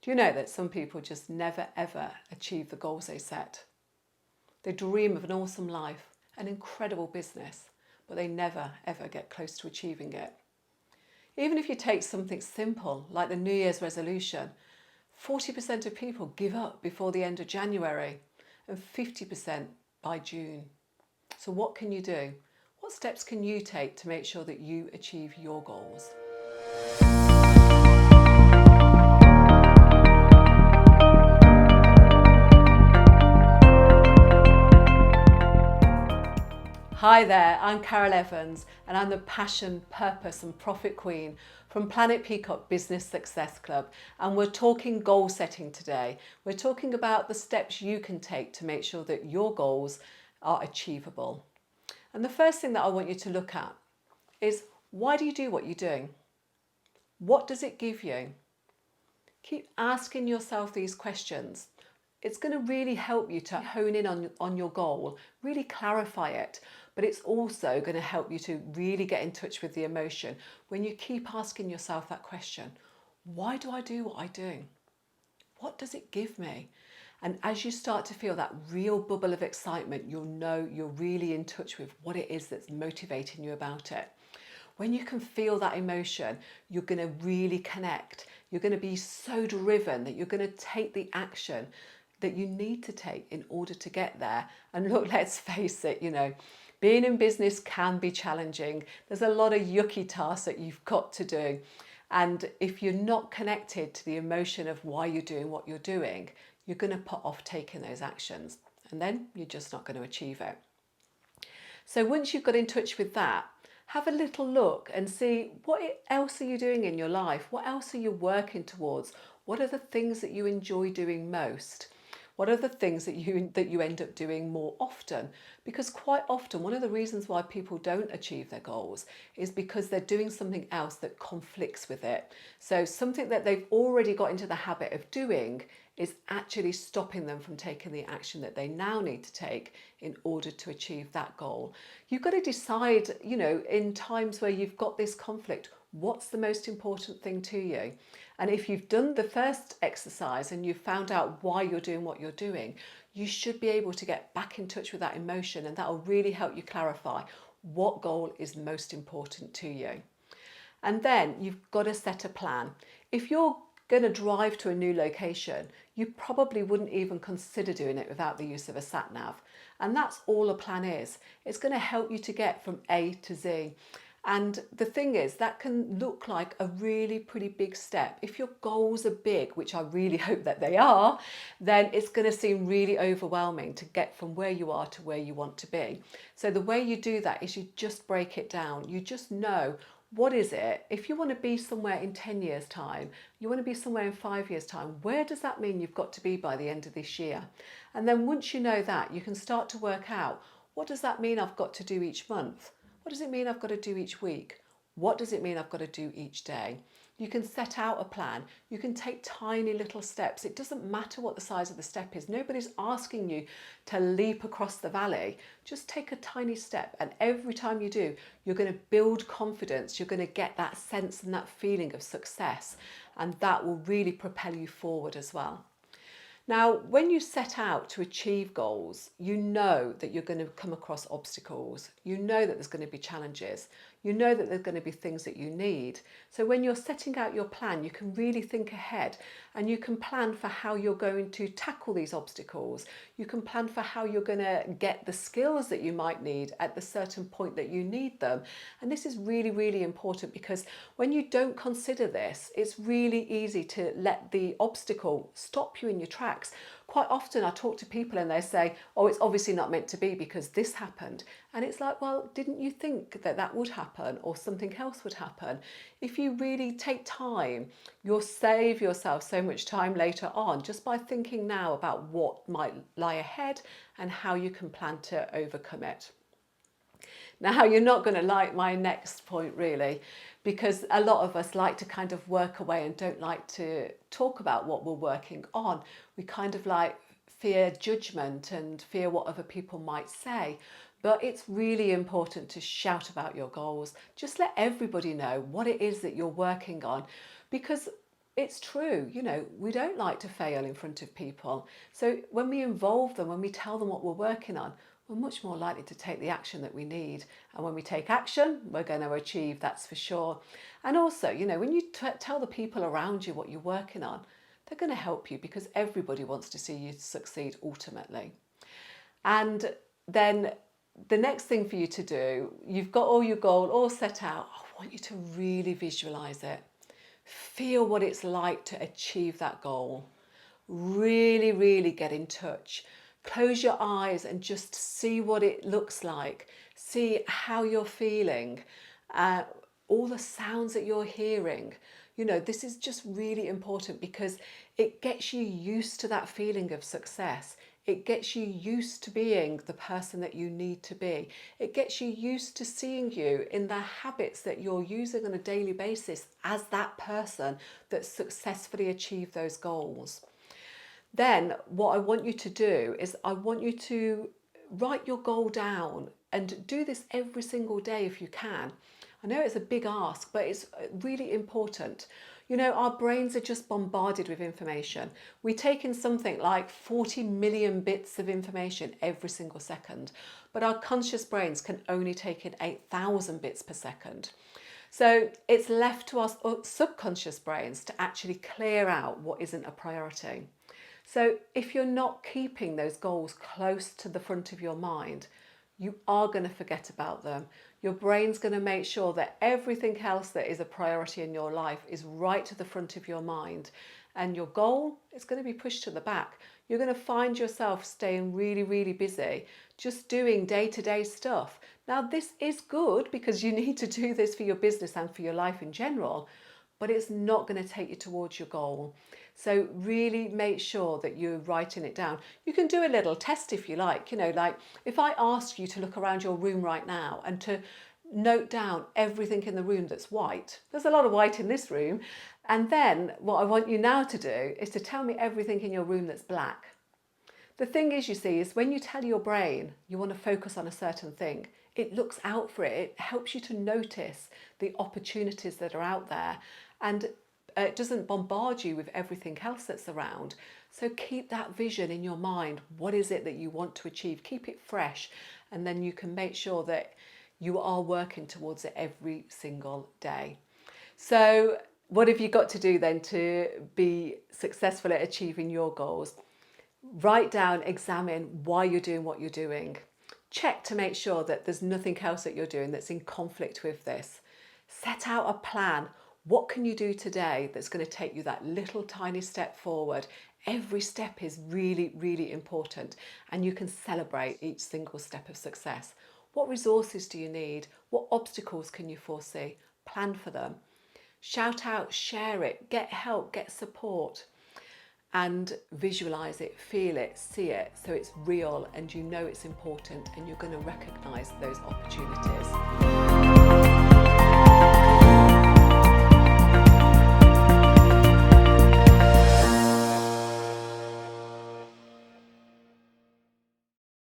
Do you know that some people just never ever achieve the goals they set? They dream of an awesome life, an incredible business, but they never ever get close to achieving it. Even if you take something simple like the New Year's resolution, 40% of people give up before the end of January and 50% by June. So what can you do? What steps can you take to make sure that you achieve your goals? Hi there, I'm Carol Evans and I'm the Passion, Purpose and Profit Queen from Planet Peacock Business Success Club, and we're talking goal setting today. We're talking about the steps you can take to make sure that your goals are achievable. And the first thing that I want you to look at is, why do you do what you're doing? What does it give you? Keep asking yourself these questions. It's going to really help you to hone in on your goal, really clarify it, but it's also going to help you to really get in touch with the emotion when you keep asking yourself that question. Why do I do what I do? What does it give me? And as you start to feel that real bubble of excitement, you'll know you're really in touch with what it is that's motivating you about it. When you can feel that emotion, you're going to really connect. You're going to be so driven that you're going to take the action that you need to take in order to get there. And look, let's face it, being in business can be challenging. There's a lot of yucky tasks that you've got to do. And if you're not connected to the emotion of why you're doing what you're doing, you're going to put off taking those actions. And then you're just not going to achieve it. So once you've got in touch with that, have a little look and see what else are you doing in your life? What else are you working towards? What are the things that you enjoy doing most? What are the things that you end up doing more often? Because quite often, one of the reasons why people don't achieve their goals is because they're doing something else that conflicts with it. So something that they've already got into the habit of doing is actually stopping them from taking the action that they now need to take in order to achieve that goal. You've got to decide, in times where you've got this conflict, what's the most important thing to you? And if you've done the first exercise and you've found out why you're doing what you're doing, you should be able to get back in touch with that emotion, and that will really help you clarify what goal is most important to you. And then you've got to set a plan. If you're going to drive to a new location, you probably wouldn't even consider doing it without the use of a sat nav. And that's all a plan is. It's going to help you to get from A to Z. And the thing is, that can look like a really pretty big step. If your goals are big, which I really hope that they are, then it's going to seem really overwhelming to get from where you are to where you want to be. So the way you do that is you just break it down. You just know, what is it? If you want to be somewhere in 10 years' time, you want to be somewhere in 5 years' time, where does that mean you've got to be by the end of this year? And then once you know that, you can start to work out, what does that mean I've got to do each month? What does it mean I've got to do each week? What does it mean I've got to do each day? You can set out a plan. You can take tiny little steps. It doesn't matter what the size of the step is. Nobody's asking you to leap across the valley. Just take a tiny step, and every time you do, you're going to build confidence. You're going to get that sense and that feeling of success, and that will really propel you forward as well. Now, when you set out to achieve goals, you know that you're going to come across obstacles. You know that there's going to be challenges. You know that there's going to be things that you need. So when you're setting out your plan, you can really think ahead, and you can plan for how you're going to tackle these obstacles. You can plan for how you're going to get the skills that you might need at the certain point that you need them. And this is really, really important, because when you don't consider this, it's really easy to let the obstacle stop you in your tracks. Quite often I talk to people and they say, oh, it's obviously not meant to be because this happened. And it's like, well, didn't you think that that would happen or something else would happen? If you really take time, you'll save yourself so much time later on just by thinking now about what might lie ahead and how you can plan to overcome it. Now, you're not going to like my next point really, because a lot of us like to kind of work away and don't like to talk about what we're working on. We kind of like fear judgment and fear what other people might say. But it's really important to shout about your goals. Just let everybody know what it is that you're working on, because it's true, we don't like to fail in front of people. So when we involve them, when we tell them what we're working on, we're much more likely to take the action that we need. And when we take action, we're going to achieve, that's for sure. And also, when you tell the people around you what you're working on, they're going to help you because everybody wants to see you succeed ultimately. And then the next thing for you to do, you've got all your goal all set out. I want you to really visualize it. Feel what it's like to achieve that goal. Really, really get in touch. Close your eyes and just see what it looks like. See how you're feeling, all the sounds that you're hearing. This is just really important because it gets you used to that feeling of success. It gets you used to being the person that you need to be. It gets you used to seeing you in the habits that you're using on a daily basis as that person that successfully achieved those goals. Then what I want you to do is I want you to write your goal down and do this every single day if you can. I know it's a big ask, but it's really important. Our brains are just bombarded with information. We take in something like 40 million bits of information every single second, but our conscious brains can only take in 8,000 bits per second. So it's left to our subconscious brains to actually clear out what isn't a priority. So if you're not keeping those goals close to the front of your mind, you are going to forget about them. Your brain's going to make sure that everything else that is a priority in your life is right to the front of your mind. And your goal is going to be pushed to the back. You're going to find yourself staying really, really busy, just doing day-to-day stuff. Now, this is good because you need to do this for your business and for your life in general, but it's not going to take you towards your goal. So really make sure that you're writing it down. You can do a little test if you like, like if I ask you to look around your room right now and to note down everything in the room that's white. There's a lot of white in this room. And then what I want you now to do is to tell me everything in your room that's black. The thing is, you see, is when you tell your brain you want to focus on a certain thing, it looks out for it. It helps you to notice the opportunities that are out there, and it doesn't bombard you with everything else that's around. So keep that vision in your mind. What is it that you want to achieve? Keep it fresh, and then you can make sure that you are working towards it every single day. So what have you got to do then to be successful at achieving your goals? Write down, examine why you're doing what you're doing. Check to make sure that there's nothing else that you're doing that's in conflict with this. Set out a plan. What can you do today that's going to take you that little tiny step forward? Every step is really, really important, and you can celebrate each single step of success. What resources do you need? What obstacles can you foresee? Plan for them. Shout out, share it, get help, get support, and visualize it, feel it, see it, so it's real and you know it's important, and you're going to recognize those opportunities.